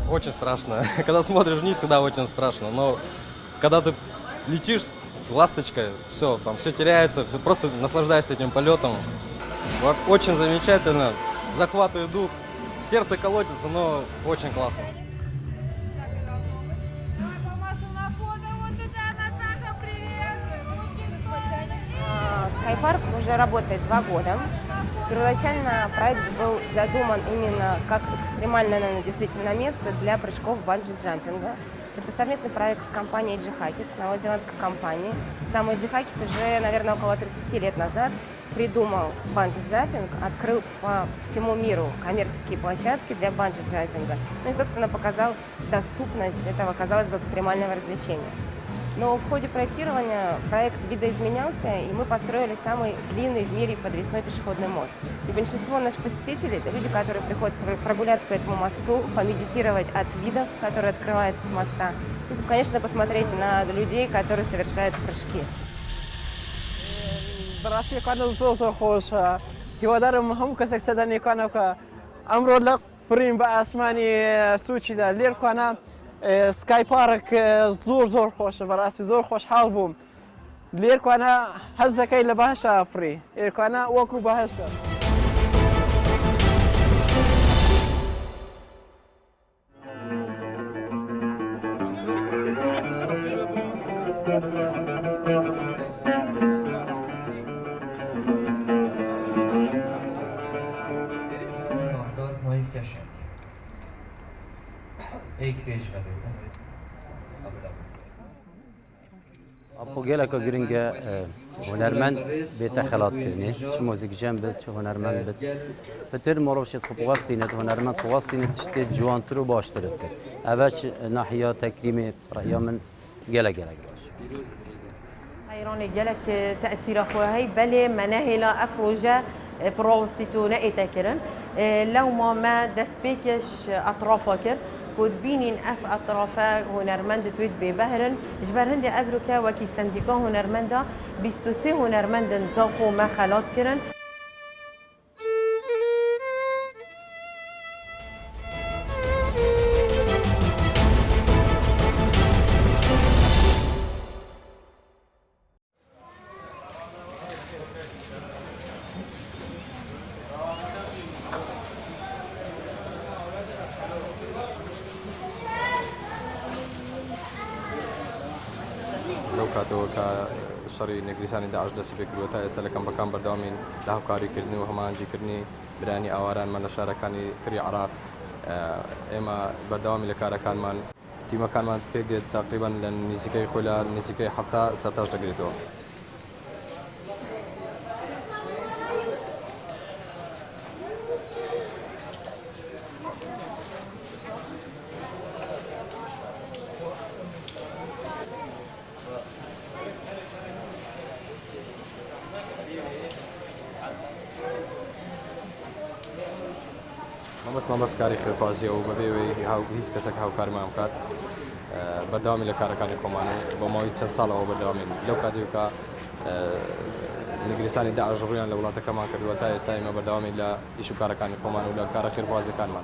Очень страшно. Когда смотришь вниз, всегда очень страшно. Но когда ты летишь ласточкой, все, там все теряется, все, просто наслаждаешься этим полетом. Вот, очень замечательно, захватывает дух, сердце колотится, но очень классно. Скайпарк уже работает 2 года. Первоначально проект был задуман именно как экстремальное, наверное, действительно место для прыжков банджи-джампинга. Это совместный проект с компанией G-Hackett, новозеландской компанией. Сам G-Hackett уже, наверное, около 30 лет назад придумал банджи-джампинг, открыл по всему миру коммерческие площадки для банджи-джампинга. Ну и, собственно, показал доступность этого, казалось бы, экстремального развлечения. Но в ходе проектирования проект видоизменялся, и мы построили самый длинный в мире подвесной пешеходный мост. И большинство наших посетителей – это люди, которые приходят прогуляться по этому мосту, помедитировать от видов, которые открываются с моста, и, конечно, посмотреть на людей, которые совершают прыжки. براسي كانوا زوزو خوش هوادارم هم كسك سدني كانوا كأمر لق فريم بأسماني سوتشي دا لير كنا سكاي بارك زور خوش براسي زور خوش حال بوم لير كنا هزا كي لبهشة فري لير كنا وكو بهشة اپو گله که گرینگه هنرمند بیت خلات کنی چه موزیک جام بد چه هنرمند بد فتر مروشت خب قاستینت هنرمند قاستینت تشت جوان ترو باشترت کرد اولش ناحیه تکریم رأی من گله باش ایرانی گله که تأثیر خواهی بله مناهلا افروجه پروستیتونه ایتکرن لو ما دست بکش اطرافه کرد كود بينين اف اطرافا هنرمند تويت ببهرن جبرهند افروكا وكي سنديكا هنرمندا بيستوسي هنرمند نزاقو ما خلات كرن لو كاتو كشري نجريساني داعش دسي بكروتا اسأل كم بكام بردامين له كاري كرني وهمان جي كرني براني اواران من شاركاني تري عراق اما بردامي لكاركان من تيما كان من بيد تقريبا لنزيكي خولا نزيكي حفتا 16 دقيقة ما بس كاري خرفازي أو ببيوي هاو هيس كسك هاو كاري ما أمكات بردامي لكاركاني خماني بماوي تنصال أو بردامي لو كاديوكا نجريساني داعش جريان لولاتا كمان كدوتا إسلامي بردامي لا يشو كاركاني خماني ولا كارا خرفازي كان ما